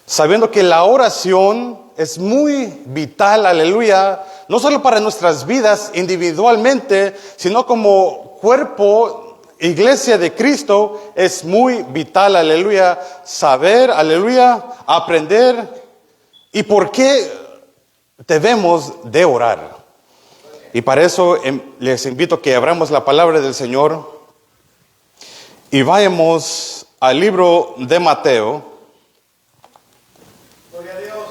sabiendo que la oración es muy vital, aleluya, no solo para nuestras vidas individualmente, sino como cuerpo, iglesia de Cristo, es muy vital, aleluya, saber, aleluya, aprender y por qué debemos de orar. Y para eso les invito a que abramos la palabra del Señor y vayamos al libro de Mateo. Gloria a Dios.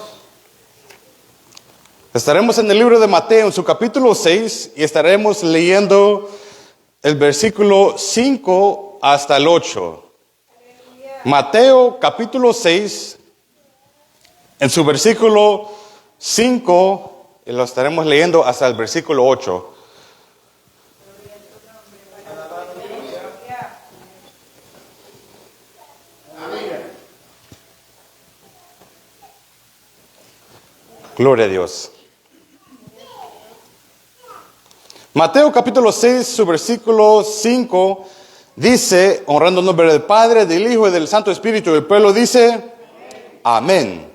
Estaremos en el libro de Mateo, en su capítulo 6, y estaremos leyendo el versículo 5 hasta el 8. Mateo, capítulo 6, en su versículo 5, y lo estaremos leyendo hasta el versículo 8. Gloria a Dios. Mateo capítulo 6, su versículo 5 dice, honrando el nombre del Padre, del Hijo y del Santo Espíritu, el pueblo dice, amén.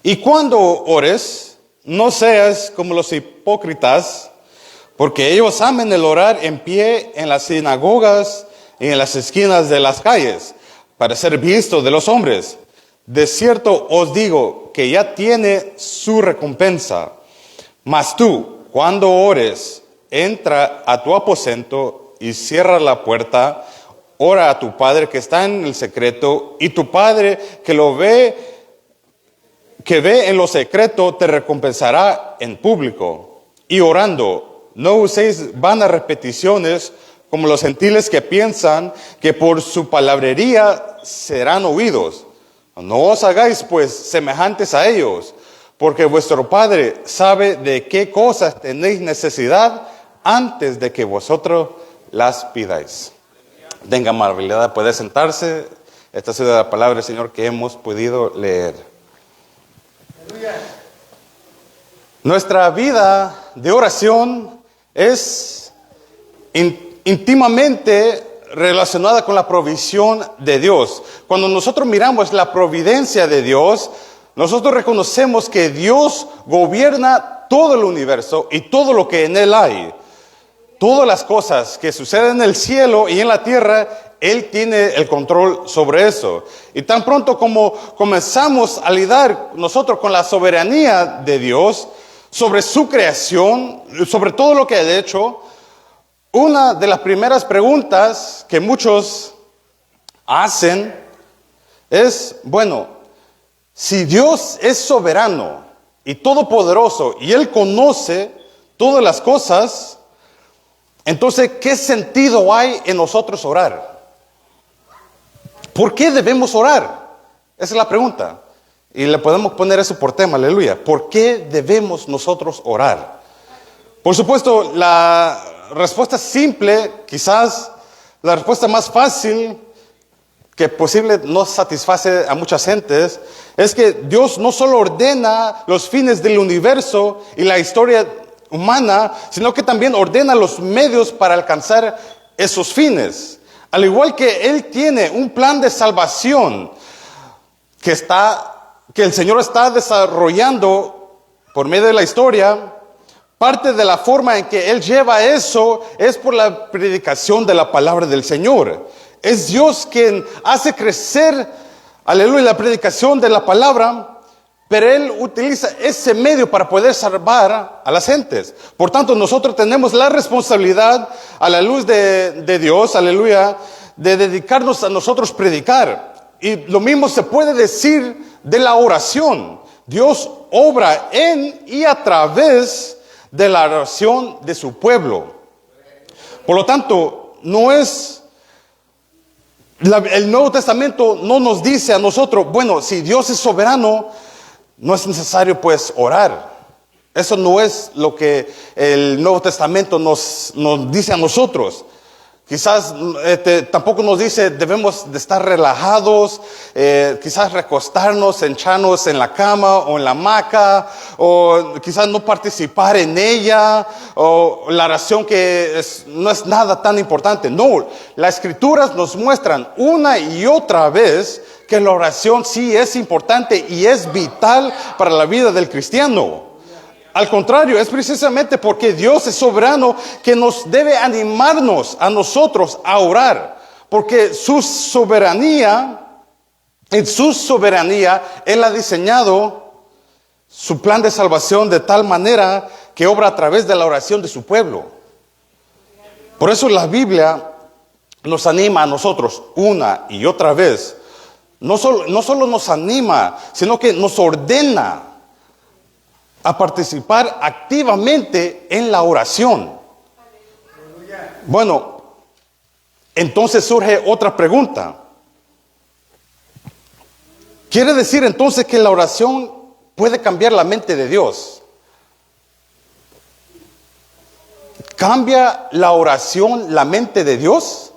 Y cuando ores, no seas como los hipócritas, porque ellos aman el orar en pie en las sinagogas y en las esquinas de las calles, para ser vistos de los hombres. De cierto os digo que ya tiene su recompensa. Mas tú, cuando ores, entra a tu aposento y cierra la puerta, ora a tu Padre que está en el secreto, y tu Padre que ve en lo secreto, te recompensará en público. Y orando, no uséis vanas repeticiones como los gentiles que piensan que por su palabrería serán oídos. No os hagáis pues semejantes a ellos, porque vuestro Padre sabe de qué cosas tenéis necesidad antes de que vosotros las pidáis. Tenga amabilidad de poder sentarse. Esta ha sido la palabra del Señor que hemos podido leer. Nuestra vida de oración es íntimamente relacionada con la provisión de Dios. Cuando nosotros miramos la providencia de Dios, nosotros reconocemos que Dios gobierna todo el universo y todo lo que en él hay. Todas las cosas que suceden en el cielo y en la tierra, Él tiene el control sobre eso. Y tan pronto como comenzamos a lidiar nosotros con la soberanía de Dios, sobre su creación, sobre todo lo que ha hecho, una de las primeras preguntas que muchos hacen es, bueno, si Dios es soberano y todopoderoso y Él conoce todas las cosas, entonces, ¿qué sentido hay en nosotros orar? ¿Por qué debemos orar? Esa es la pregunta. Y le podemos poner eso por tema, aleluya. ¿Por qué debemos nosotros orar? Por supuesto, la respuesta simple, quizás la respuesta más fácil, que posible no satisface a muchas gentes, es que Dios no solo ordena los fines del universo y la historia humana, sino que también ordena los medios para alcanzar esos fines. Al igual que Él tiene un plan de salvación que el Señor está desarrollando por medio de la historia, parte de la forma en que Él lleva eso es por la predicación de la palabra del Señor. Es Dios quien hace crecer, aleluya, la predicación de la palabra, pero Él utiliza ese medio para poder salvar a las gentes. Por tanto, nosotros tenemos la responsabilidad, a la luz de Dios, aleluya, de dedicarnos a nosotros predicar. Y lo mismo se puede decir de la oración. Dios obra en y a través de la oración de su pueblo. Por lo tanto, el Nuevo Testamento no nos dice a nosotros, bueno, si Dios es soberano, no es necesario pues orar. Eso no es lo que el Nuevo Testamento nos dice a nosotros. Quizás tampoco nos dice debemos de estar relajados, quizás recostarnos, echarnos en la cama o en la hamaca, o quizás no participar en ella, o la oración no es nada tan importante. No, las Escrituras nos muestran una y otra vez que la oración sí es importante y es vital para la vida del cristiano. Al contrario, es precisamente porque Dios es soberano que nos debe animarnos a nosotros a orar. Porque en su soberanía, Él ha diseñado su plan de salvación de tal manera que obra a través de la oración de su pueblo. Por eso la Biblia nos anima a nosotros una y otra vez. No solo nos anima, sino que nos ordena a participar activamente en la oración. Bueno, entonces surge otra pregunta. ¿Quiere decir entonces que la oración puede cambiar la mente de Dios? ¿Cambia la oración la mente de Dios?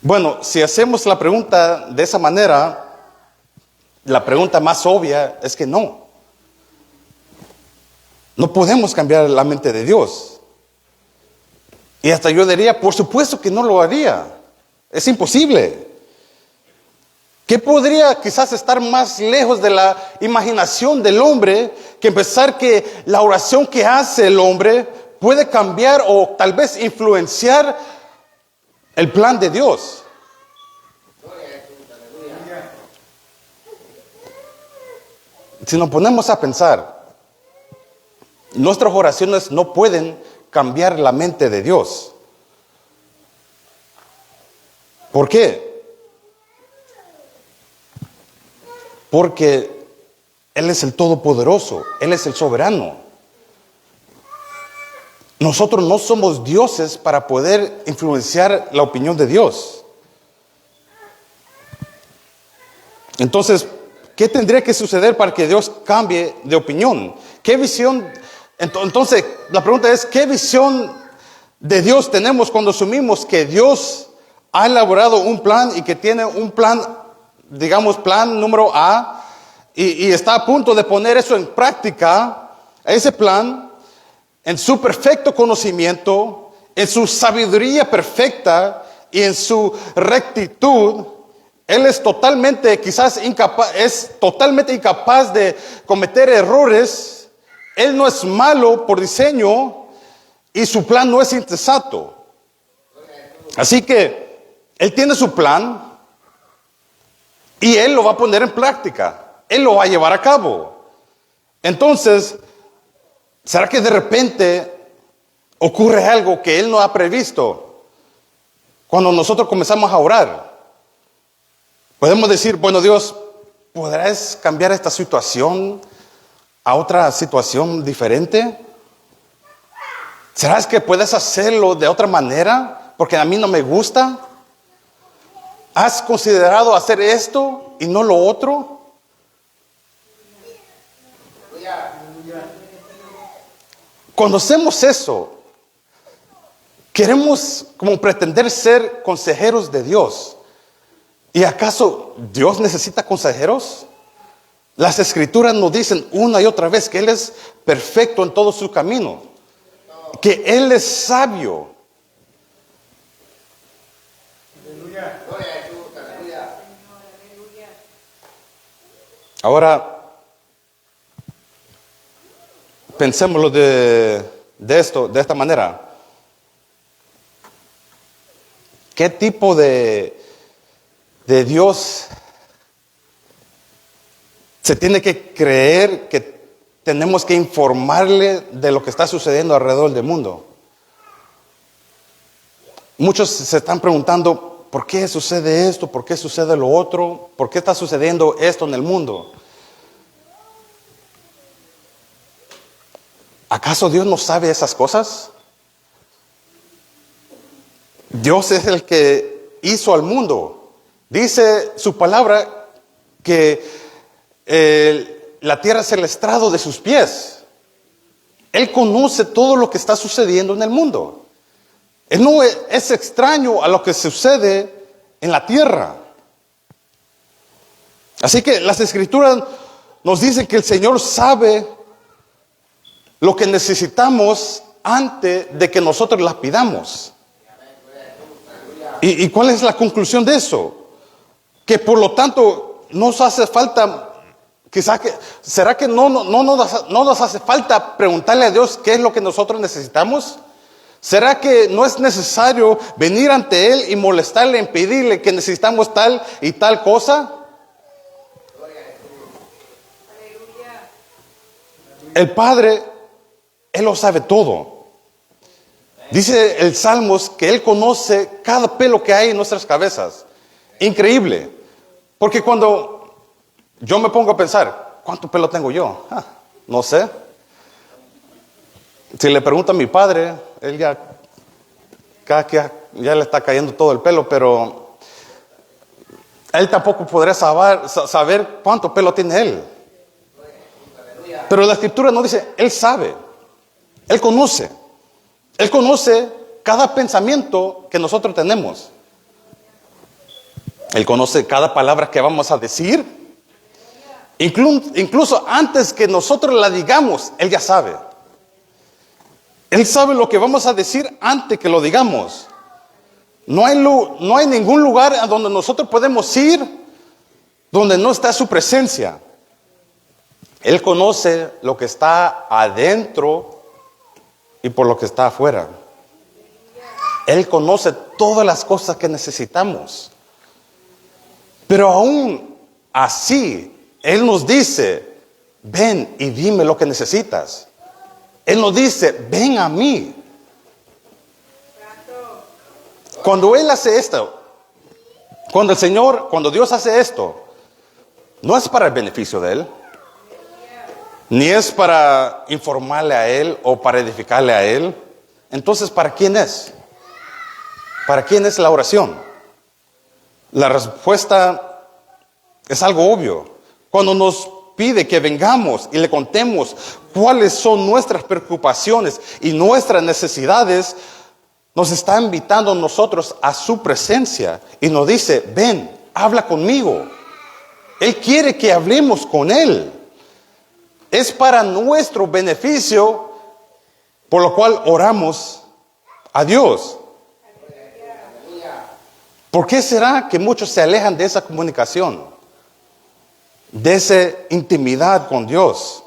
Bueno, si hacemos la pregunta de esa manera, la pregunta más obvia es que no. No podemos cambiar la mente de Dios. Y hasta yo diría, por supuesto que no lo haría. Es imposible. ¿Qué podría quizás estar más lejos de la imaginación del hombre que pensar que la oración que hace el hombre puede cambiar o tal vez influenciar el plan de Dios? Si nos ponemos a pensar, nuestras oraciones no pueden cambiar la mente de Dios. ¿Por qué? Porque Él es el Todopoderoso, Él es el soberano. Nosotros no somos dioses para poder influenciar la opinión de Dios. Entonces, ¿qué tendría que suceder para que Dios cambie de opinión? ¿Qué visión? Entonces, la pregunta es, ¿qué visión de Dios tenemos cuando asumimos que Dios ha elaborado un plan y que tiene un plan, digamos, plan número A, y está a punto de poner eso en práctica, ese plan, en su perfecto conocimiento, en su sabiduría perfecta y en su rectitud? Él es totalmente, quizás totalmente incapaz de cometer errores. Él no es malo por diseño y su plan no es insensato. Así que Él tiene su plan y Él lo va a poner en práctica. Él lo va a llevar a cabo. Entonces, ¿será que de repente ocurre algo que Él no ha previsto? Cuando nosotros comenzamos a orar, podemos decir, bueno, Dios, ¿podrás cambiar esta situación a otra situación diferente? ¿Será que puedes hacerlo de otra manera? Porque a mí no me gusta. ¿Has considerado hacer esto y no lo otro? Cuando hacemos eso, queremos como pretender ser consejeros de Dios. ¿Y acaso Dios necesita consejeros? Las Escrituras nos dicen una y otra vez que Él es perfecto en todo su camino, que Él es sabio. Ahora, pensémoslo de esta manera. ¿Qué tipo de Dios se tiene que creer que tenemos que informarle de lo que está sucediendo alrededor del mundo? Muchos se están preguntando, ¿por qué sucede esto? ¿Por qué sucede lo otro? ¿Por qué está sucediendo esto en el mundo? ¿Acaso Dios no sabe esas cosas? Dios es el que hizo al mundo. Dice su palabra que la tierra es el estrado de sus pies. Él conoce todo lo que está sucediendo en el mundo. Él no es extraño a lo que sucede en la tierra. Así que las Escrituras nos dicen que el Señor sabe lo que necesitamos antes de que nosotros las pidamos. ¿Y cuál es la conclusión de eso? que por lo tanto nos hace falta, ¿será que no nos hace falta preguntarle a Dios qué es lo que nosotros necesitamos? ¿Será que no es necesario venir ante Él y molestarle, en pedirle que necesitamos tal y tal cosa? El Padre, Él lo sabe todo. Dice el Salmos que Él conoce cada pelo que hay en nuestras cabezas. Increíble. Porque cuando yo me pongo a pensar, ¿cuánto pelo tengo yo? No sé. Si le pregunto a mi padre, él ya le está cayendo todo el pelo, pero él tampoco podrá saber cuánto pelo tiene él. Pero la Escritura no dice, Él sabe, Él conoce cada pensamiento que nosotros tenemos. Él conoce cada palabra que vamos a decir. Incluso antes que nosotros la digamos, Él ya sabe. Él sabe lo que vamos a decir antes que lo digamos. No hay ningún lugar a donde nosotros podemos ir donde no está su presencia. Él conoce lo que está adentro y por lo que está afuera. Él conoce todas las cosas que necesitamos. Pero aún así, Él nos dice, ven y dime lo que necesitas. Él nos dice, ven a mí. Cuando Él hace esto, cuando Dios hace esto, no es para el beneficio de Él. Ni es para informarle a Él o para edificarle a Él. Entonces, ¿para quién es? ¿Para quién es la oración? La respuesta es algo obvio. Cuando nos pide que vengamos y le contemos cuáles son nuestras preocupaciones y nuestras necesidades, nos está invitando a nosotros a su presencia y nos dice, ven, habla conmigo. Él quiere que hablemos con Él. Es para nuestro beneficio, por lo cual oramos a Dios. ¿Por qué será que muchos se alejan de esa comunicación? De esa intimidad con Dios.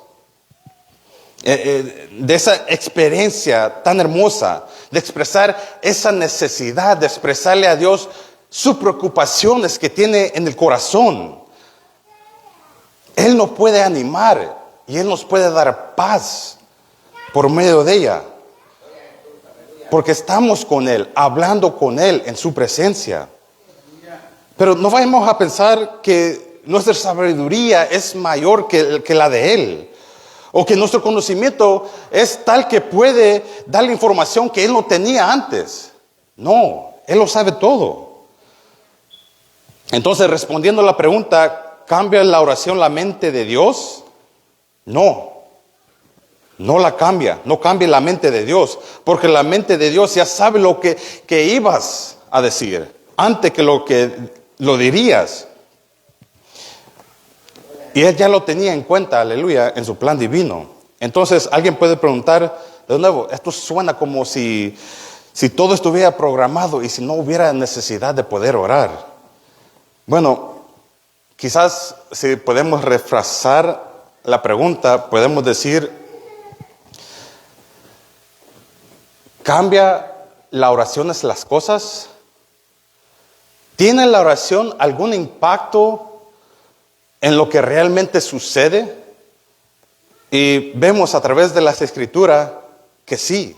De esa experiencia tan hermosa. De expresar esa necesidad, de expresarle a Dios sus preocupaciones que tiene en el corazón. Él nos puede animar. Y Él nos puede dar paz por medio de ella. Porque estamos con Él, hablando con Él en su presencia. Pero no vayamos a pensar que nuestra sabiduría es mayor que la de Él. O que nuestro conocimiento es tal que puede darle información que Él no tenía antes. No, Él lo sabe todo. Entonces, respondiendo a la pregunta, ¿cambia la oración la mente de Dios? No la cambia, no cambia la mente de Dios, porque la mente de Dios ya sabe lo que ibas a decir, antes que lo dirías. Y Él ya lo tenía en cuenta, aleluya, en su plan divino. Entonces alguien puede preguntar, de nuevo, esto suena como si todo estuviera programado y si no hubiera necesidad de poder orar. Bueno, quizás si podemos refrasar la pregunta, podemos decir, ¿cambia la oración las cosas? ¿Tiene la oración algún impacto en lo que realmente sucede? Y vemos a través de las Escrituras que sí,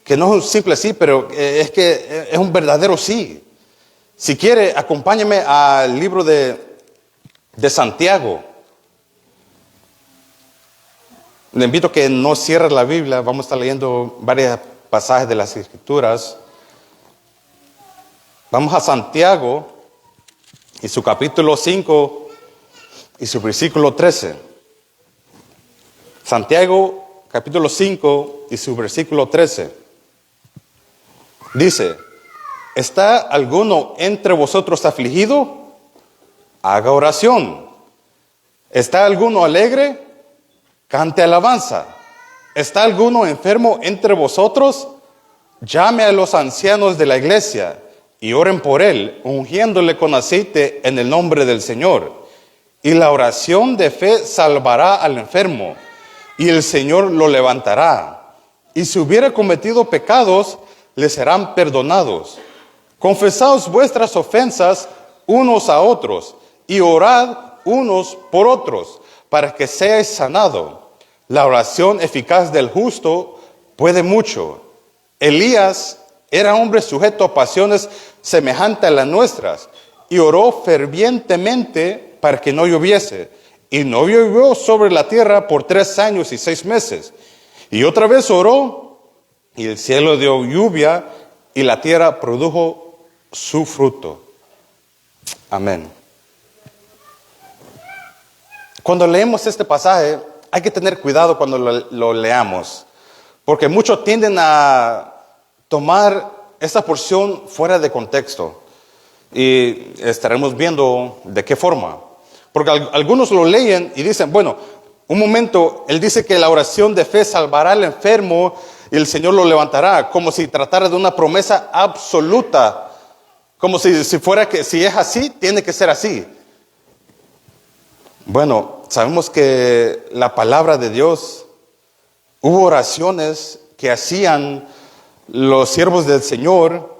que no es un simple sí, pero es que es un verdadero sí. Si quiere, acompáñeme al libro de Santiago. Le invito a que no cierre la Biblia. Vamos a estar leyendo varios pasajes de las Escrituras. Vamos a Santiago y su capítulo 5 y su versículo 13. Santiago capítulo 5 y su versículo 13. Dice, ¿está alguno entre vosotros afligido? Haga oración. ¿Está alguno alegre? Cante alabanza. ¿Está alguno enfermo entre vosotros? Llame a los ancianos de la iglesia y oren por él, ungiéndole con aceite en el nombre del Señor. Y la oración de fe salvará al enfermo, y el Señor lo levantará. Y si hubiera cometido pecados, le serán perdonados. Confesaos vuestras ofensas unos a otros, y orad unos por otros, para que seáis sanados. La oración eficaz del justo puede mucho. Elías era hombre sujeto a pasiones semejantes a las nuestras, y oró fervientemente para que no lloviese. Y no llovió sobre la tierra por 3 años y 6 meses. Y otra vez oró, y el cielo dio lluvia, y la tierra produjo su fruto. Amén. Cuando leemos este pasaje, hay que tener cuidado cuando lo leamos, porque muchos tienden a tomar esta porción fuera de contexto, y estaremos viendo de qué forma. Porque algunos lo leen y dicen, bueno, un momento, él dice que la oración de fe salvará al enfermo y el Señor lo levantará, como si tratara de una promesa absoluta, como si fuera que si es así, tiene que ser así. Bueno, sabemos que la palabra de Dios, hubo oraciones que hacían los siervos del Señor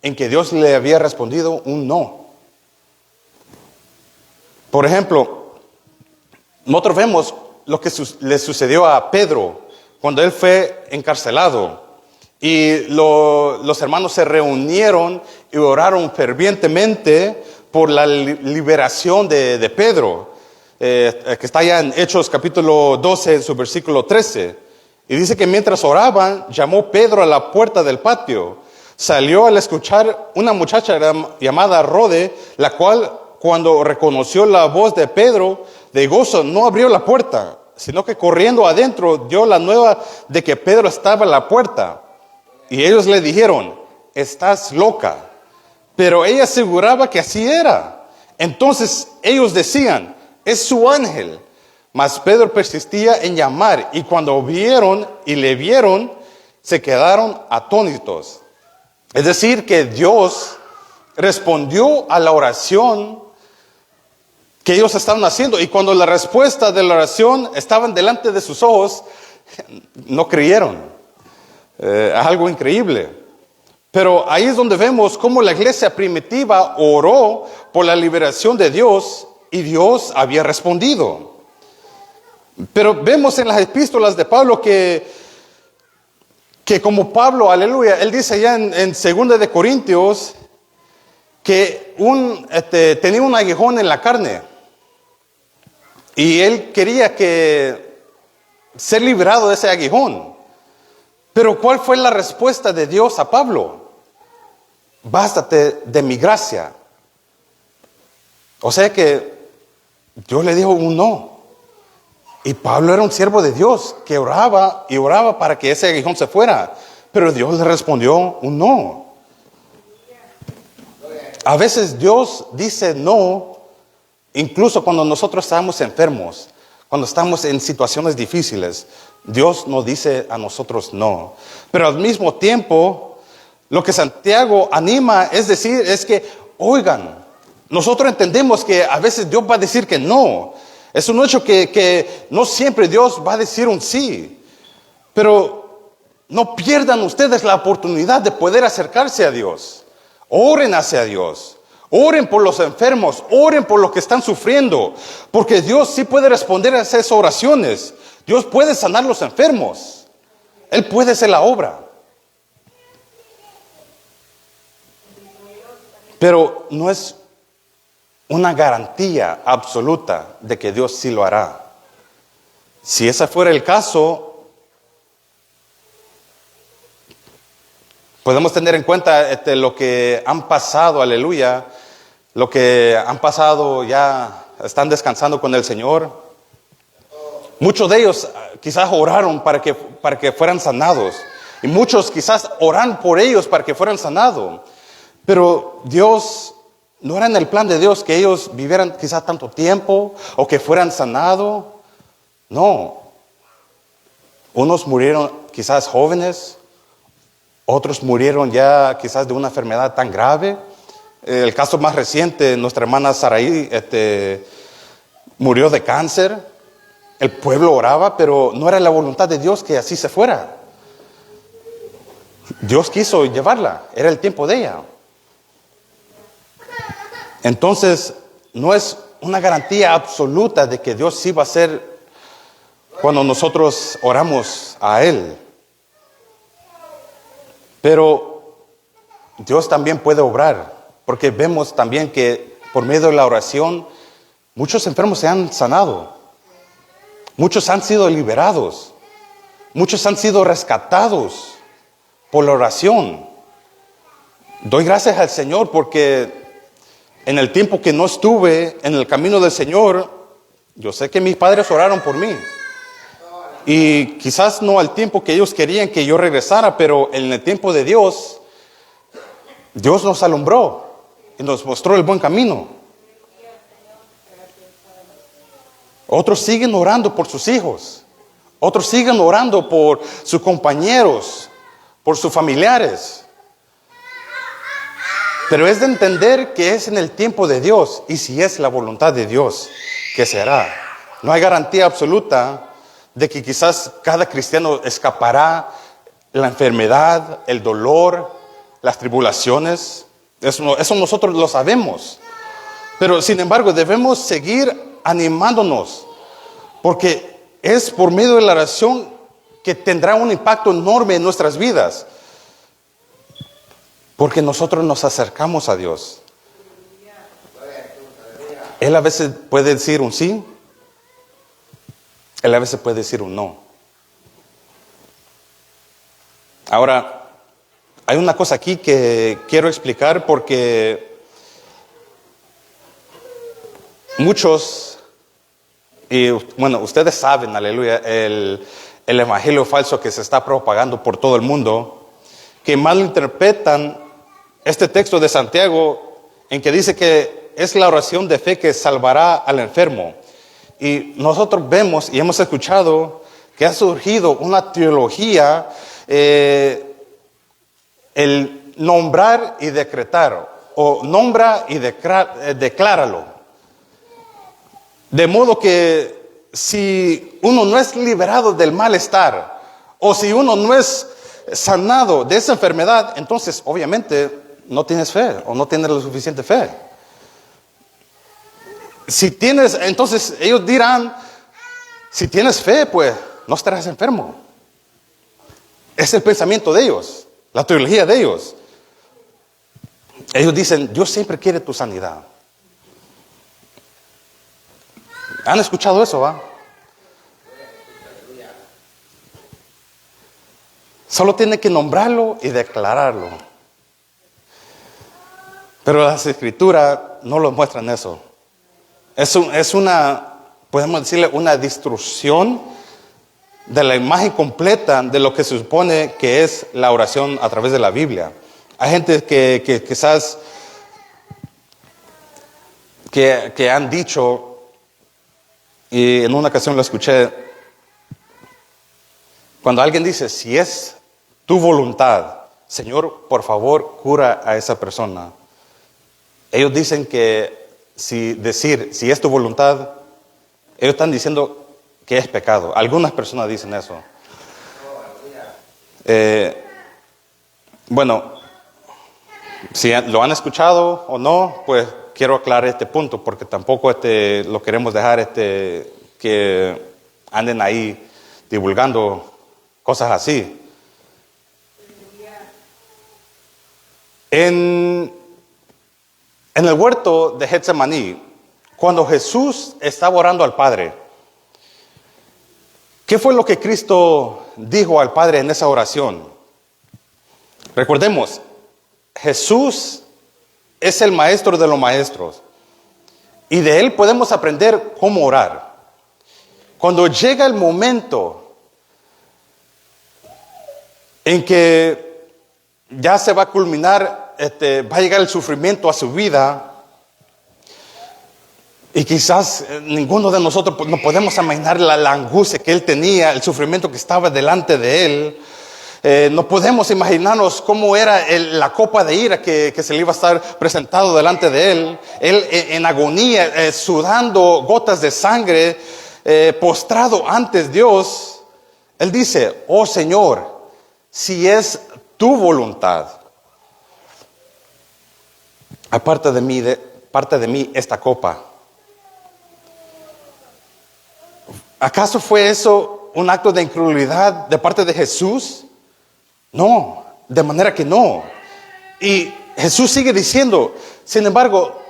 en que Dios le había respondido un no. Por ejemplo, nosotros vemos lo que le sucedió a Pedro cuando él fue encarcelado. Y los hermanos se reunieron y oraron fervientemente por la liberación de Pedro. Que está allá en Hechos capítulo 12, en su versículo 13. Y dice que mientras oraban, llamó Pedro a la puerta del patio. Salió al escuchar una muchacha llamada Rode, la cual, cuando reconoció la voz de Pedro, de gozo, no abrió la puerta, sino que corriendo adentro dio la nueva de que Pedro estaba a la puerta. Y ellos le dijeron, estás loca. Pero ella aseguraba que así era. Entonces ellos decían, es su ángel. Mas Pedro persistía en llamar, y cuando vieron y le vieron, se quedaron atónitos. Es decir, que Dios respondió a la oración que ellos estaban haciendo, y cuando la respuesta de la oración estaban delante de sus ojos, no creyeron. Es algo increíble. Pero ahí es donde vemos cómo la iglesia primitiva oró por la liberación de Dios, y Dios había respondido. Pero vemos en las epístolas de Pablo que como Pablo, aleluya, él dice ya en 2 de Corintios que tenía un aguijón en la carne, y él quería ser liberado de ese aguijón. Pero ¿cuál fue la respuesta de Dios a Pablo? Bástate de mi gracia. O sea que Dios le dijo un no. Y Pablo era un siervo de Dios que oraba y oraba para que ese aguijón se fuera. Pero Dios le respondió un no. A veces Dios dice no, incluso cuando nosotros estamos enfermos, cuando estamos en situaciones difíciles. Dios nos dice a nosotros no. Pero al mismo tiempo, lo que Santiago anima es que, oigan, nosotros entendemos que a veces Dios va a decir que no. Es un hecho que no siempre Dios va a decir un sí. Pero no pierdan ustedes la oportunidad de poder acercarse a Dios. Oren hacia Dios. Oren por los enfermos. Oren por los que están sufriendo. Porque Dios sí puede responder a esas oraciones. Dios puede sanar los enfermos. Él puede hacer la obra. Pero no es una garantía absoluta de que Dios sí lo hará. Si ese fuera el caso, podemos tener en cuenta lo que han pasado, aleluya, lo que han pasado, ya están descansando con el Señor. Muchos de ellos quizás oraron para que fueran sanados, y muchos quizás oran por ellos para que fueran sanados. Pero Dios, no era en el plan de Dios que ellos vivieran quizás tanto tiempo o que fueran sanados. No. Unos murieron quizás jóvenes, otros murieron ya quizás de una enfermedad tan grave. El caso más reciente, nuestra hermana Saraí murió de cáncer. El pueblo oraba, pero no era la voluntad de Dios que así se fuera. Dios quiso llevarla, era el tiempo de ella. Entonces, no es una garantía absoluta de que Dios sí va a hacer cuando nosotros oramos a Él. Pero Dios también puede obrar, porque vemos también que por medio de la oración muchos enfermos se han sanado, muchos han sido liberados, muchos han sido rescatados por la oración. Doy gracias al Señor porque en el tiempo que no estuve en el camino del Señor, yo sé que mis padres oraron por mí. Y quizás no al tiempo que ellos querían que yo regresara, pero en el tiempo de Dios, Dios nos alumbró y nos mostró el buen camino. Otros siguen orando por sus hijos. Otros siguen orando por sus compañeros, por sus familiares. Pero es de entender que es en el tiempo de Dios y si es la voluntad de Dios que se hará. No hay garantía absoluta de que quizás cada cristiano escapará la enfermedad, el dolor, las tribulaciones. Eso nosotros lo sabemos. Pero sin embargo debemos seguir animándonos, porque es por medio de la oración que tendrá un impacto enorme en nuestras vidas. Porque nosotros nos acercamos a Dios. Él a veces puede decir un sí, Él a veces puede decir un no. Ahora, hay una cosa aquí que quiero explicar porque muchos, y bueno, ustedes saben, aleluya, el evangelio falso que se está propagando por todo el mundo, que malinterpretan este texto de Santiago en que dice que es la oración de fe que salvará al enfermo. Y nosotros vemos y hemos escuchado que ha surgido una teología, el nombrar y decretar, o nombra y decláralo. De modo que si uno no es liberado del malestar, o si uno no es sanado de esa enfermedad, entonces obviamente no tienes fe o no tienes la suficiente fe. Si tienes, entonces ellos dirán, si tienes fe, pues no estarás enfermo. Es el pensamiento de ellos, la teología de ellos. Ellos dicen, Dios siempre quiere tu sanidad. ¿Han escuchado eso, va? Solo tiene que nombrarlo y declararlo. Pero las escrituras no lo muestran eso. Es una, podemos decirle, una distorsión de la imagen completa de lo que se supone que es la oración a través de la Biblia. Hay gente que quizás que han dicho, y en una ocasión lo escuché, cuando alguien dice, si es tu voluntad, Señor, por favor, cura a esa persona. Ellos dicen que si es tu voluntad, ellos están diciendo que es pecado. Algunas personas dicen eso. Bueno, si lo han escuchado o no, pues quiero aclarar este punto, porque tampoco lo queremos dejar que anden ahí divulgando cosas así. En el huerto de Getsemaní, cuando Jesús estaba orando al Padre, ¿qué fue lo que Cristo dijo al Padre en esa oración? Recordemos, Jesús es el maestro de los maestros y de Él podemos aprender cómo orar. Cuando llega el momento en que ya se va a culminar, va a llegar el sufrimiento a su vida, y quizás ninguno de nosotros no podemos imaginar la angustia que él tenía, el sufrimiento que estaba delante de él. No podemos imaginarnos cómo era la copa de ira que se le iba a estar presentado delante de él. Él en agonía, sudando gotas de sangre, postrado ante Dios. Él dice, oh Señor, si es tu voluntad, aparte de mí esta copa. ¿Acaso fue eso un acto de incredulidad de parte de Jesús? No, de manera que no. Y Jesús sigue diciendo, sin embargo,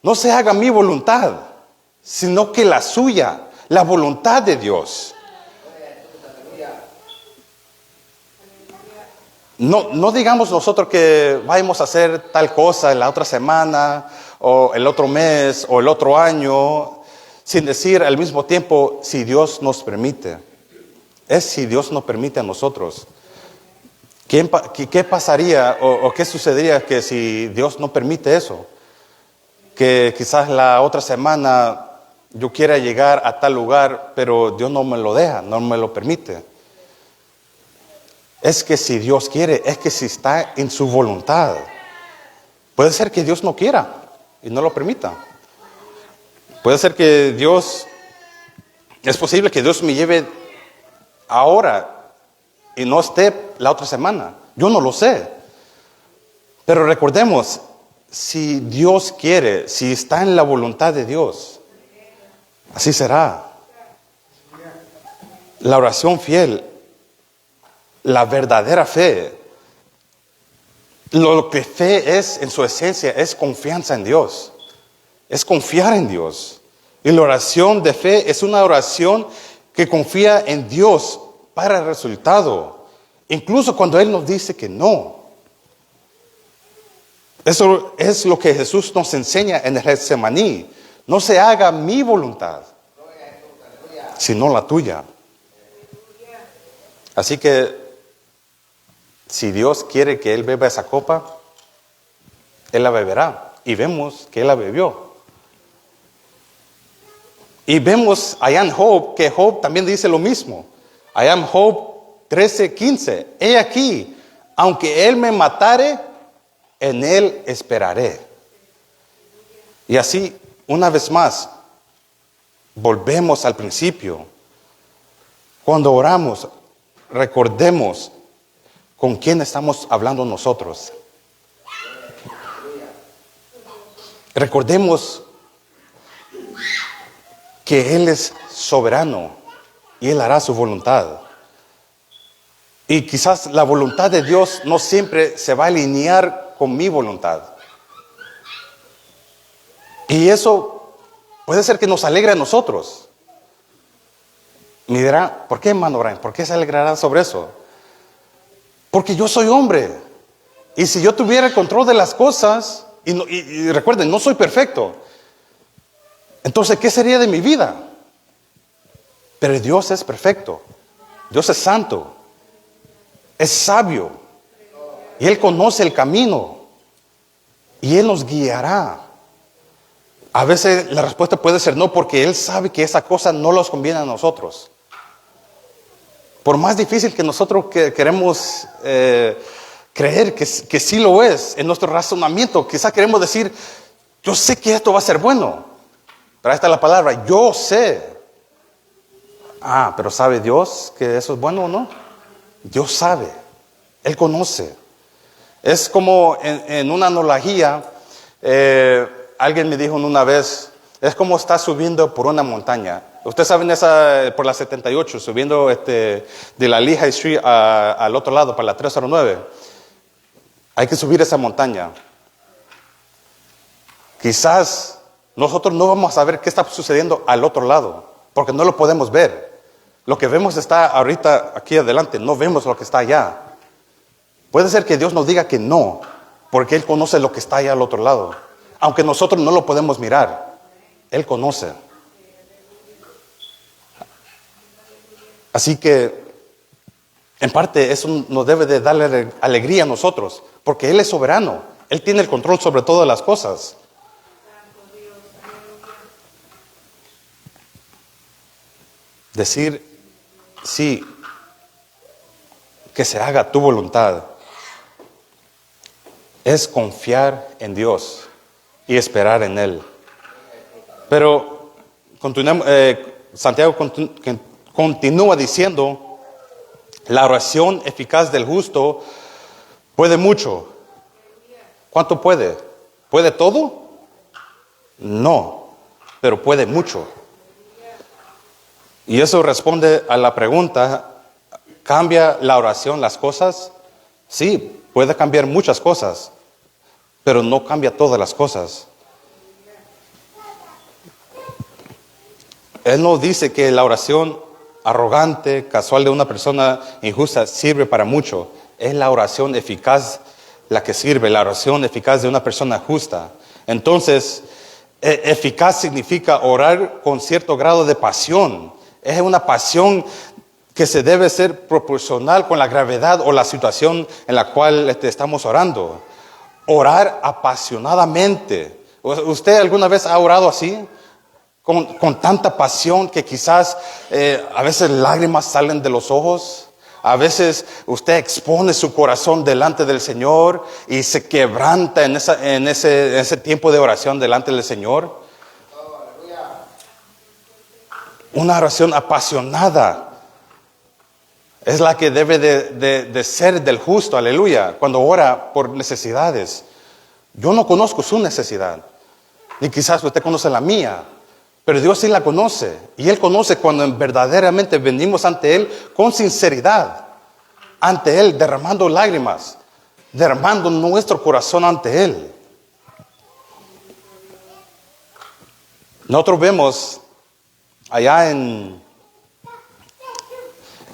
no se haga mi voluntad, sino que la suya, la voluntad de Dios. No digamos nosotros que vayamos a hacer tal cosa la otra semana, o el otro mes, o el otro año, sin decir al mismo tiempo, si Dios nos permite. Es si Dios nos permite a nosotros. ¿Qué pasaría o qué sucedería que si Dios no permite eso? Que quizás la otra semana yo quiera llegar a tal lugar, pero Dios no me lo deja, no me lo permite. Es que si Dios quiere, es que si está en su voluntad. Puede ser que Dios no quiera y no lo permita. Puede ser que es posible que Dios me lleve ahora y no esté la otra semana. Yo no lo sé. Pero recordemos, si Dios quiere, si está en la voluntad de Dios, así será. La oración fiel, la verdadera fe, lo que fe es en su esencia es confianza en Dios. Es confiar en Dios. Y la oración de fe es una oración que confía en Dios para el resultado, incluso cuando Él nos dice que no. Eso es lo que Jesús nos enseña en el Getsemaní. No se haga mi voluntad, sino la tuya. Así que, si Dios quiere que Él beba esa copa, Él la beberá. Y vemos que Él la bebió. Y vemos allá en Job, que Job también dice lo mismo. Allá en Job 13:15. He aquí, aunque Él me matare, en Él esperaré. Y así, una vez más, volvemos al principio. Cuando oramos, recordemos con quién estamos hablando nosotros. Recordemos que Él es soberano y Él hará su voluntad. Y quizás la voluntad de Dios no siempre se va a alinear con mi voluntad. Y eso puede ser que nos alegre a nosotros. Me dirá, ¿por qué, hermano Brian? ¿Por qué se alegrará sobre eso? Porque yo soy hombre. Y si yo tuviera el control de las cosas, y recuerden, no soy perfecto, entonces, ¿qué sería de mi vida? Pero Dios es perfecto. Dios es santo. Es sabio. Y Él conoce el camino. Y Él nos guiará. A veces la respuesta puede ser no, porque Él sabe que esa cosa no nos conviene a nosotros. Por más difícil que nosotros queremos creer que sí lo es, en nuestro razonamiento, quizás queremos decir, yo sé que esto va a ser bueno. Pero ahí está la palabra, yo sé. Pero ¿sabe Dios que eso es bueno o no? Dios sabe. Él conoce. Es como en una analogía, alguien me dijo una vez, es como estar subiendo por una montaña. Ustedes saben por la 78, subiendo de la Lehigh Street al otro lado, para la 309. Hay que subir esa montaña. Quizás nosotros no vamos a saber qué está sucediendo al otro lado, porque no lo podemos ver. Lo que vemos está ahorita aquí adelante, no vemos lo que está allá. Puede ser que Dios nos diga que no, porque Él conoce lo que está allá al otro lado. Aunque nosotros no lo podemos mirar, Él conoce. Así que, en parte, eso nos debe de darle alegría a nosotros, porque Él es soberano. Él tiene el control sobre todas las cosas. Decir sí, que se haga tu voluntad. Es confiar en Dios y esperar en Él. Pero Santiago continúa diciendo, la oración eficaz del justo puede mucho. ¿Cuánto puede? ¿Puede todo? No, pero puede mucho. Y eso responde a la pregunta, ¿cambia la oración las cosas? Sí, puede cambiar muchas cosas, pero no cambia todas las cosas. Él no dice que la oración arrogante, casual de una persona injusta sirve para mucho. Es la oración eficaz la que sirve, la oración eficaz de una persona justa. Entonces, eficaz significa orar con cierto grado de pasión. Es una pasión que se debe ser proporcional con la gravedad o la situación en la cual estamos orando. Orar apasionadamente. ¿Usted alguna vez ha orado así? Con tanta pasión que quizás a veces lágrimas salen de los ojos. A veces usted expone su corazón delante del Señor y se quebranta en ese tiempo de oración delante del Señor. Una oración apasionada es la que debe de ser del justo, aleluya, cuando ora por necesidades. Yo no conozco su necesidad, ni quizás usted conoce la mía, pero Dios sí la conoce. Y Él conoce cuando verdaderamente venimos ante Él con sinceridad, ante Él derramando lágrimas, derramando nuestro corazón ante Él. Nosotros vemos allá en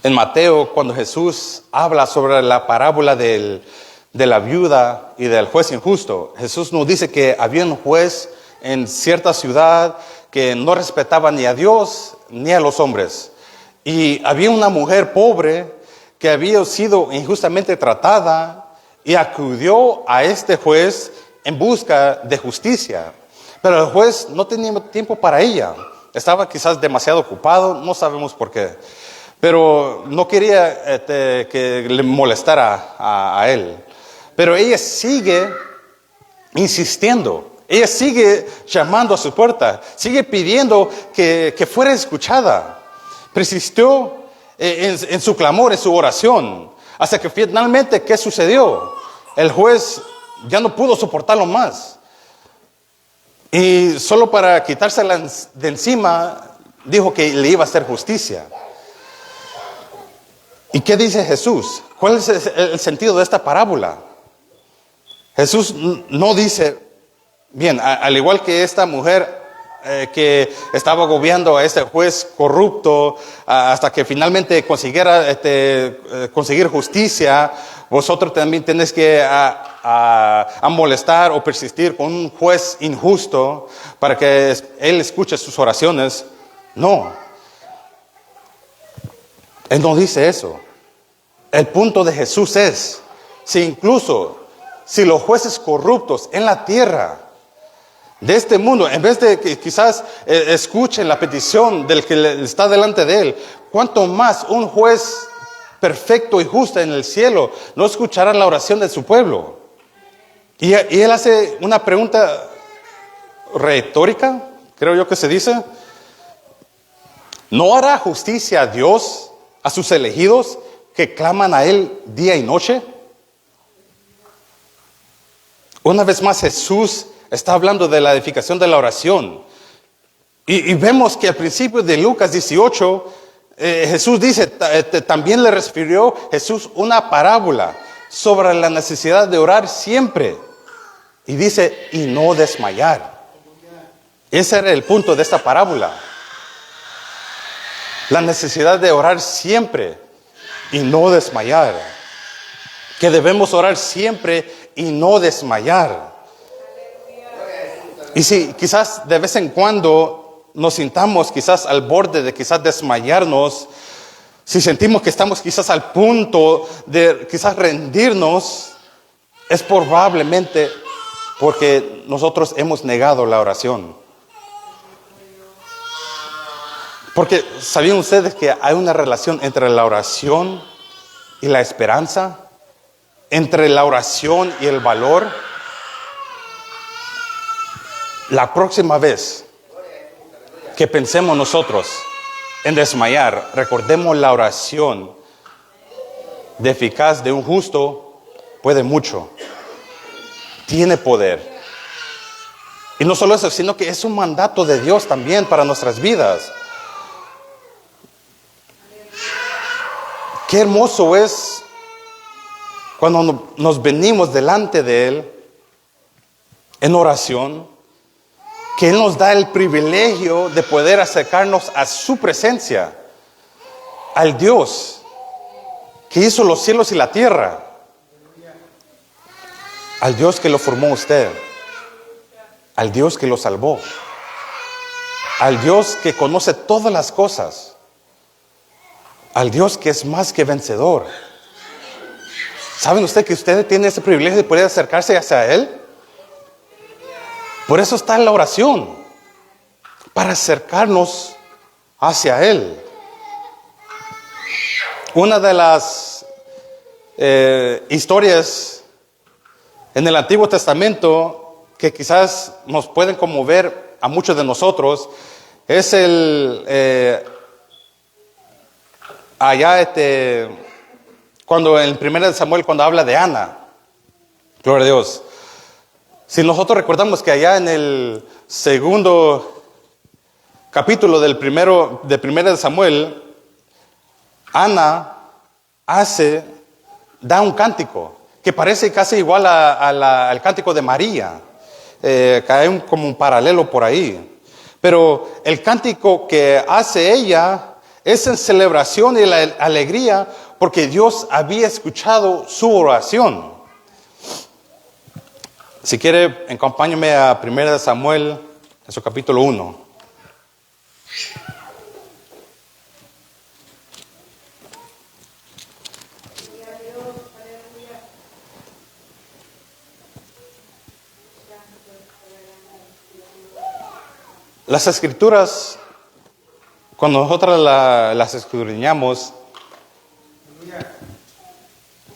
Mateo, cuando Jesús habla sobre la parábola de la viuda y del juez injusto, Jesús nos dice que había un juez en cierta ciudad que no respetaba ni a Dios ni a los hombres. Y había una mujer pobre que había sido injustamente tratada y acudió a este juez en busca de justicia. Pero el juez no tenía tiempo para ella. Estaba quizás demasiado ocupado, no sabemos por qué. Pero no quería que le molestara a él. Pero ella sigue insistiendo. Ella sigue llamando a su puerta. Sigue pidiendo que fuera escuchada. Persistió en su clamor, en su oración. Hasta que finalmente, ¿qué sucedió? El juez ya no pudo soportarlo más. Y solo para quitársela de encima, dijo que le iba a hacer justicia. ¿Y qué dice Jesús? ¿Cuál es el sentido de esta parábola? Jesús no dice, bien, al igual que esta mujer que estaba agobiando a este juez corrupto hasta que finalmente consiguiera conseguir justicia, vosotros también tenéis que a molestar o persistir con un juez injusto para que él escuche sus oraciones. No, Él no dice eso. El punto de Jesús es, si los jueces corruptos en la tierra de este mundo, en vez de que quizás escuchen la petición del que está delante de él, ¿cuánto más un juez perfecto y justo en el cielo no escuchará la oración de su pueblo? Y él hace una pregunta retórica, creo yo que se dice. ¿No hará justicia a Dios a sus elegidos que claman a Él día y noche? Una vez más Jesús está hablando de la edificación de la oración. Y vemos que al principio de Lucas 18, Jesús dice, también le refirió Jesús una parábola sobre la necesidad de orar siempre. Y dice, y no desmayar. Ese era el punto de esta parábola. La necesidad de orar siempre y no desmayar. Que debemos orar siempre y no desmayar. Y si quizás de vez en cuando nos sintamos quizás al borde de quizás desmayarnos, si sentimos que estamos quizás al punto de quizás rendirnos, es probablemente porque nosotros hemos negado la oración. Porque ¿sabían ustedes que hay una relación entre la oración y la esperanza, entre la oración y el valor, la próxima vez que pensemos nosotros en desmayar, recordemos la oración de eficaz de un justo puede mucho, tiene poder. Y no solo eso, sino que es un mandato de Dios también para nuestras vidas. Qué hermoso es cuando nos venimos delante de Él en oración, que Él nos da el privilegio de poder acercarnos a su presencia, al Dios que hizo los cielos y la tierra, al Dios que lo formó usted, al Dios que lo salvó, al Dios que conoce todas las cosas, al Dios que es más que vencedor. ¿Saben usted que usted tiene ese privilegio de poder acercarse hacia Él? Por eso está en la oración, para acercarnos hacia Él. Una de las historias en el Antiguo Testamento que quizás nos pueden conmover a muchos de nosotros es cuando en el 1 Samuel, cuando habla de Ana. Gloria a Dios. Si nosotros recordamos que allá en el segundo capítulo de 1 Samuel, Ana da un cántico que parece casi igual al cántico de María. Que hay como un paralelo por ahí. Pero el cántico que hace ella es en celebración y la alegría porque Dios había escuchado su oración. Si quiere, acompáñame a 1 Samuel, en su capítulo 1. Las escrituras, cuando nosotros las escudriñamos,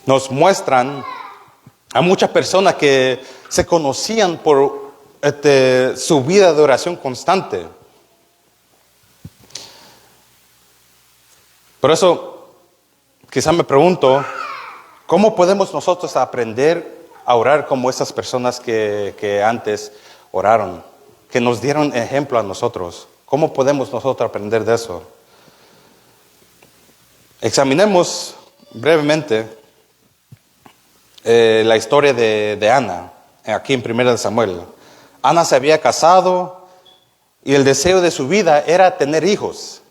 nos muestran a muchas personas que se conocían por su vida de oración constante. Por eso, quizás me pregunto, ¿cómo podemos nosotros aprender a orar como esas personas que antes oraron, que nos dieron ejemplo a nosotros? ¿Cómo podemos nosotros aprender de eso? Examinemos brevemente la historia de Ana, aquí en 1 Samuel. Ana se había casado y el deseo de su vida era tener hijos.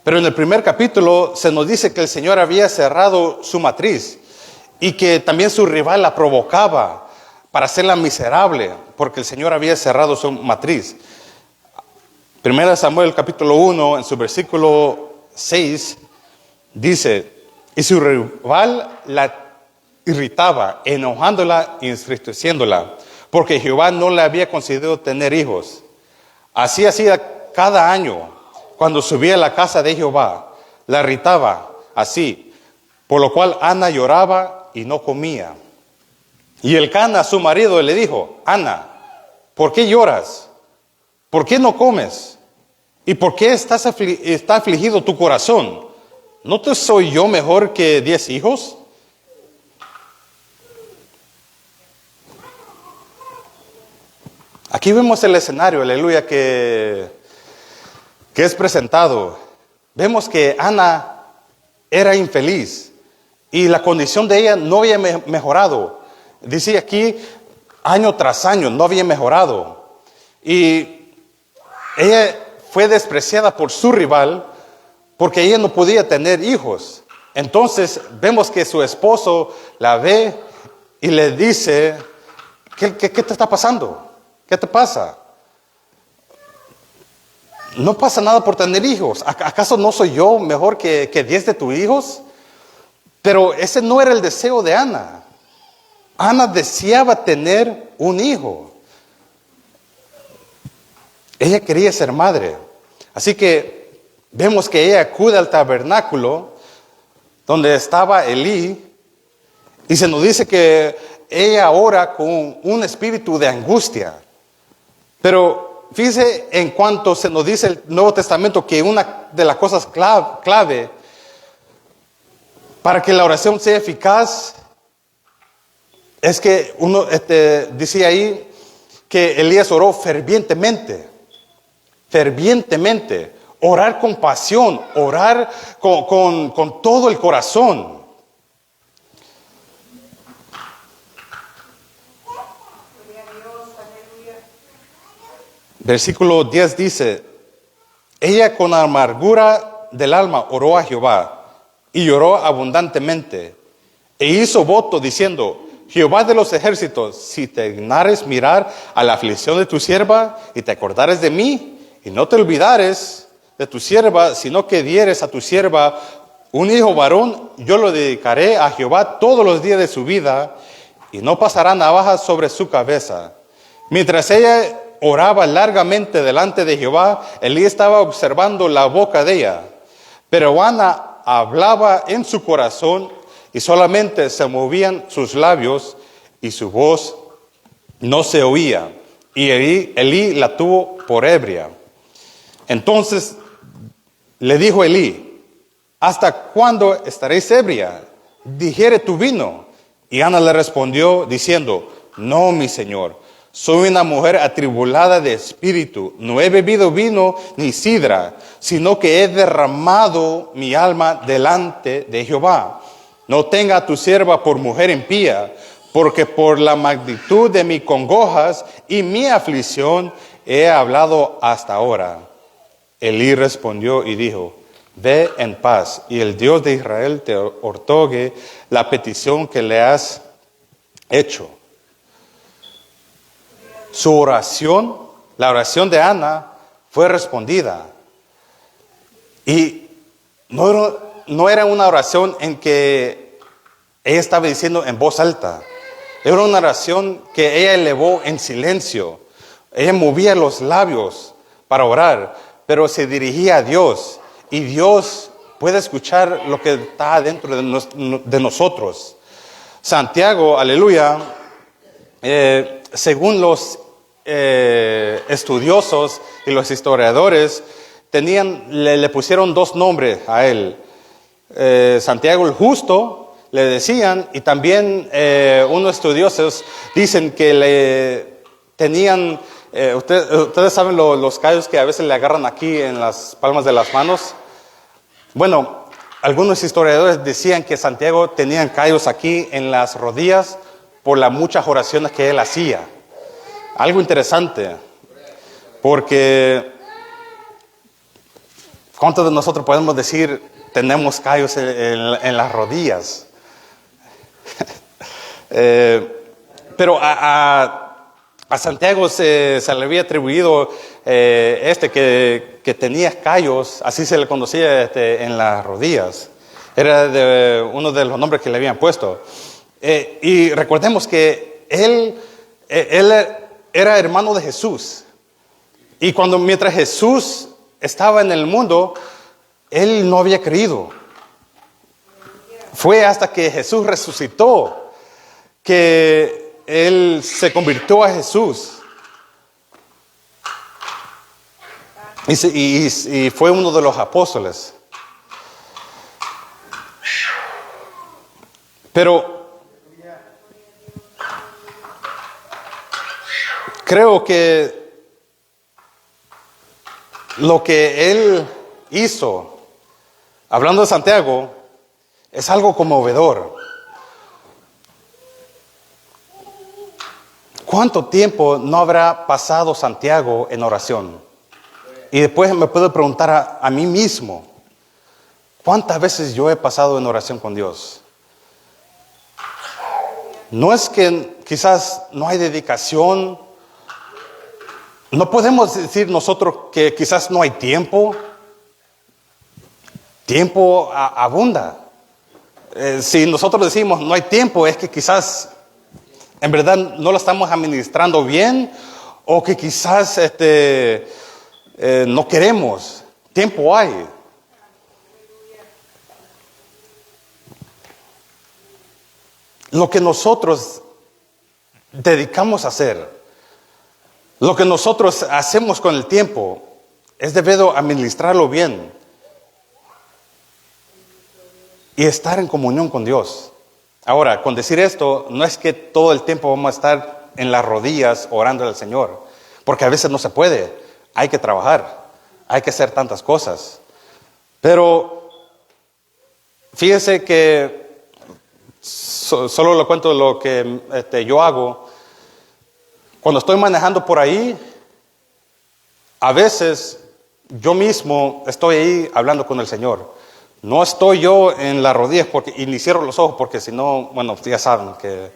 Pero en el primer capítulo se nos dice que el Señor había cerrado su matriz y que también su rival la provocaba para hacerla miserable, porque el Señor había cerrado su matriz. 1 Samuel capítulo 1, en su versículo 6, dice: y su rival la irritaba, enojándola y entristeciéndola, porque Jehová no le había concedido tener hijos. Así hacía cada año, cuando subía a la casa de Jehová, la irritaba así, por lo cual Ana lloraba y no comía. Y Elcana, su marido, le dijo: Ana, ¿por qué lloras? ¿Por qué no comes? ¿Y por qué está afligido tu corazón? ¿No te soy yo mejor que 10 hijos? Aquí vemos el escenario, aleluya, que es presentado. Vemos que Ana era infeliz y la condición de ella no había mejorado. Dice aquí, año tras año, no había mejorado. Y ella fue despreciada por su rival porque ella no podía tener hijos. Entonces vemos que su esposo la ve y le dice: ¿Qué te está pasando? ¿Qué te pasa? No pasa nada por tener hijos. ¿Acaso no soy yo mejor que 10 de tus hijos? Pero ese no era el deseo de Ana. Ana deseaba tener un hijo. Ella quería ser madre. Así que vemos que ella acude al tabernáculo donde estaba Elí, y se nos dice que ella ora con un espíritu de angustia. Pero fíjese en cuanto se nos dice el Nuevo Testamento que una de las cosas clave para que la oración sea eficaz es que uno decía ahí que Elías oró fervientemente. Fervientemente. Orar con pasión, orar con todo el corazón. Versículo 10 dice, ella con amargura del alma oró a Jehová y lloró abundantemente e hizo voto diciendo, Jehová de los ejércitos, si te dignares mirar a la aflicción de tu sierva y te acordares de mí y no te olvidares de tu sierva, sino que dieres a tu sierva un hijo varón, yo lo dedicaré a Jehová todos los días de su vida y no pasará navaja sobre su cabeza. Mientras ella oraba largamente delante de Jehová, Elí estaba observando la boca de ella. Pero Ana hablaba en su corazón y solamente se movían sus labios y su voz no se oía. Y Elí la tuvo por ebria. Entonces le dijo Elí, ¿hasta cuándo estaréis ebria? Digiere tu vino. Y Ana le respondió diciendo, no, mi señor. Soy una mujer atribulada de espíritu, no he bebido vino ni sidra, sino que he derramado mi alma delante de Jehová. No tenga a tu sierva por mujer impía, porque por la magnitud de mis congojas y mi aflicción he hablado hasta ahora. Elí respondió y dijo, ve en paz, y el Dios de Israel te otorgue la petición que le has hecho. Su oración, la oración de Ana, fue respondida. Y no era una oración en que ella estaba diciendo en voz alta. Era una oración que ella elevó en silencio. Ella movía los labios para orar, pero se dirigía a Dios. Y Dios puede escuchar lo que está dentro de nosotros. Santiago, aleluya, según los estudiosos y los historiadores le pusieron dos nombres a él. Santiago el Justo le decían, y también unos estudiosos dicen que le tenían, ustedes saben los callos que a veces le agarran aquí en las palmas de las manos. Bueno, algunos historiadores decían que Santiago tenía callos aquí en las rodillas por las muchas oraciones que él hacía. Algo interesante, porque ¿cuántos de nosotros podemos decir tenemos callos en las rodillas? Pero a Santiago se le había atribuido que tenía callos, así se le conocía en las rodillas. Era uno de los nombres que le habían puesto. Y recordemos que él era hermano de Jesús. Y mientras Jesús estaba en el mundo, él no había creído. Fue hasta que Jesús resucitó que él se convirtió a Jesús. Y fue uno de los apóstoles. Pero creo que lo que él hizo, hablando de Santiago, es algo conmovedor. ¿Cuánto tiempo no habrá pasado Santiago en oración? Y después me puedo preguntar a mí mismo, ¿cuántas veces yo he pasado en oración con Dios? No es que quizás no hay dedicación. No podemos decir nosotros que quizás no hay tiempo. Tiempo abunda. Si nosotros decimos no hay tiempo, es que quizás en verdad no lo estamos administrando bien, o que quizás no queremos. Tiempo hay. lo que nosotros dedicamos a hacer, lo que nosotros hacemos con el tiempo, es debido administrarlo bien y estar en comunión con Dios. Ahora, con decir esto, no es que todo el tiempo vamos a estar en las rodillas orando al Señor, porque a veces no se puede. Hay que trabajar, hay que hacer tantas cosas. Pero fíjese que solo le cuento lo que yo hago. Cuando estoy manejando por ahí, a veces yo mismo estoy ahí hablando con el Señor. No estoy yo en las rodillas y ni cierro los ojos porque si no, bueno, ya saben que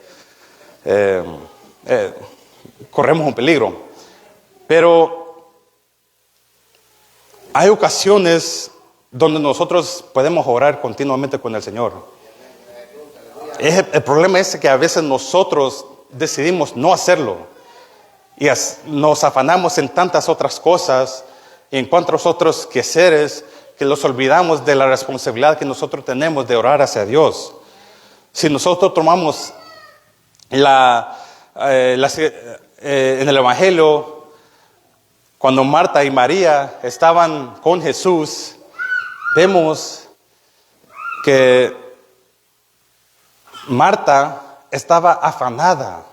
corremos un peligro. Pero hay ocasiones donde nosotros podemos orar continuamente con el Señor. El problema es que a veces nosotros decidimos no hacerlo y nos afanamos en tantas otras cosas y en cuantos otros quehaceres que los olvidamos de la responsabilidad que nosotros tenemos de orar hacia Dios. Si nosotros tomamos en el Evangelio, cuando Marta y María estaban con Jesús, vemos que Marta estaba afanada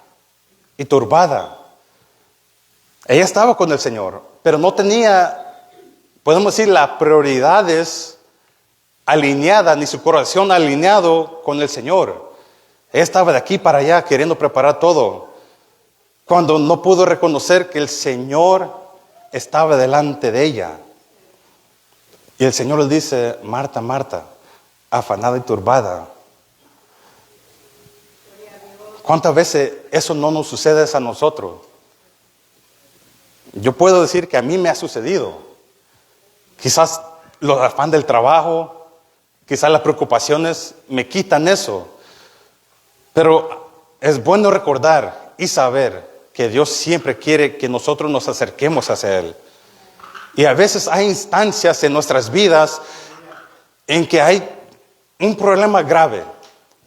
y turbada. Ella estaba con el Señor, pero no tenía, podemos decir, las prioridades alineadas, ni su corazón alineado con el Señor. Ella estaba de aquí para allá queriendo preparar todo, cuando no pudo reconocer que el Señor estaba delante de ella. Y el Señor le dice: Marta, Marta, afanada y turbada. ¿Cuántas veces eso no nos sucede a nosotros? Yo puedo decir que a mí me ha sucedido. Quizás los afanes del trabajo, quizás las preocupaciones me quitan eso. Pero es bueno recordar y saber que Dios siempre quiere que nosotros nos acerquemos hacia Él. Y a veces hay instancias en nuestras vidas en que hay un problema grave,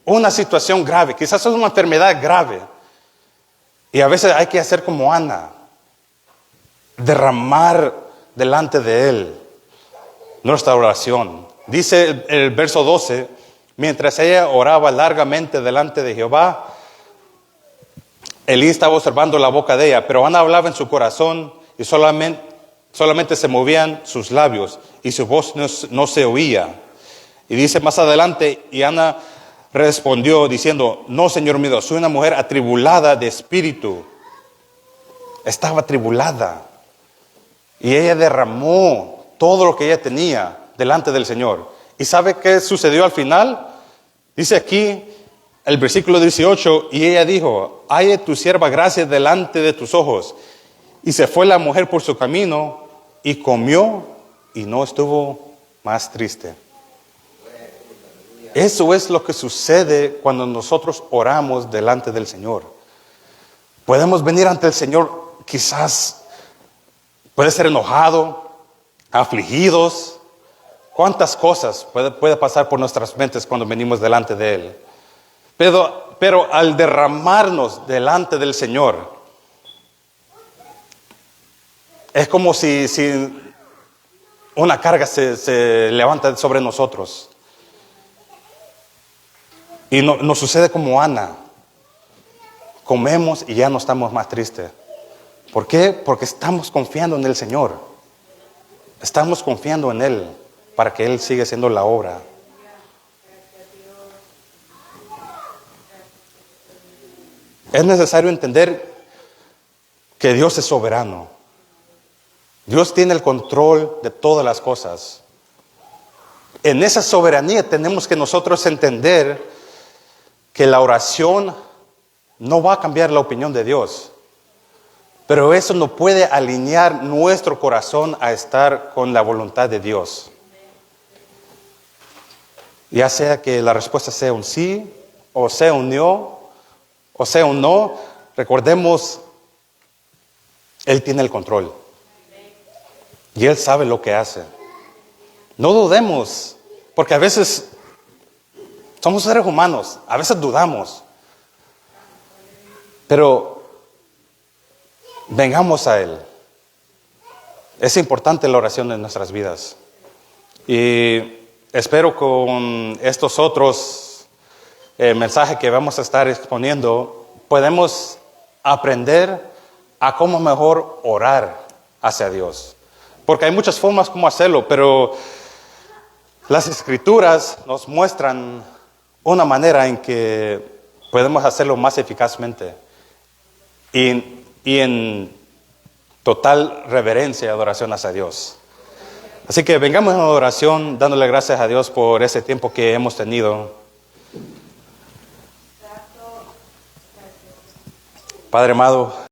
una situación grave, quizás es una enfermedad grave. Y a veces hay que hacer como Ana, derramar delante de Él nuestra oración. Dice el verso 12, mientras ella oraba largamente delante de Jehová, Elí estaba observando la boca de ella, pero Ana hablaba en su corazón y solamente se movían sus labios y su voz no se oía. Y dice más adelante, y Ana respondió diciendo: no, Señor mío, soy una mujer atribulada de espíritu. Estaba atribulada. Y ella derramó todo lo que ella tenía delante del Señor. ¿Y sabe qué sucedió al final? Dice aquí el versículo 18, y ella dijo: halle tu sierva gracia delante de tus ojos. Y se fue la mujer por su camino y comió y no estuvo más triste. Eso es lo que sucede cuando nosotros oramos delante del Señor. Podemos venir ante el Señor, quizás puede ser enojado, afligidos. Cuántas cosas puede pasar por nuestras mentes cuando venimos delante de Él. Pero al derramarnos delante del Señor, es como si una carga se levanta sobre nosotros. Y nos sucede como Ana. Comemos y ya no estamos más tristes. ¿Por qué? Porque estamos confiando en el Señor. Estamos confiando en Él para que Él siga haciendo la obra. Es necesario entender que Dios es soberano. Dios tiene el control de todas las cosas. En esa soberanía tenemos que nosotros entender que la oración no va a cambiar la opinión de Dios. Pero eso no puede alinear nuestro corazón a estar con la voluntad de Dios. Ya sea que la respuesta sea un sí, o sea un no, o sea un no, recordemos, Él tiene el control. Y Él sabe lo que hace. No dudemos, porque a veces somos seres humanos, a veces dudamos. Pero vengamos a Él. Es importante la oración en nuestras vidas. Y espero con estos otros mensajes que vamos a estar exponiendo, podemos aprender a cómo mejor orar hacia Dios. Porque hay muchas formas como hacerlo, pero las Escrituras nos muestran una manera en que podemos hacerlo más eficazmente y en total reverencia y adoración hacia Dios. Así que vengamos en adoración dándole gracias a Dios por ese tiempo que hemos tenido. Padre amado,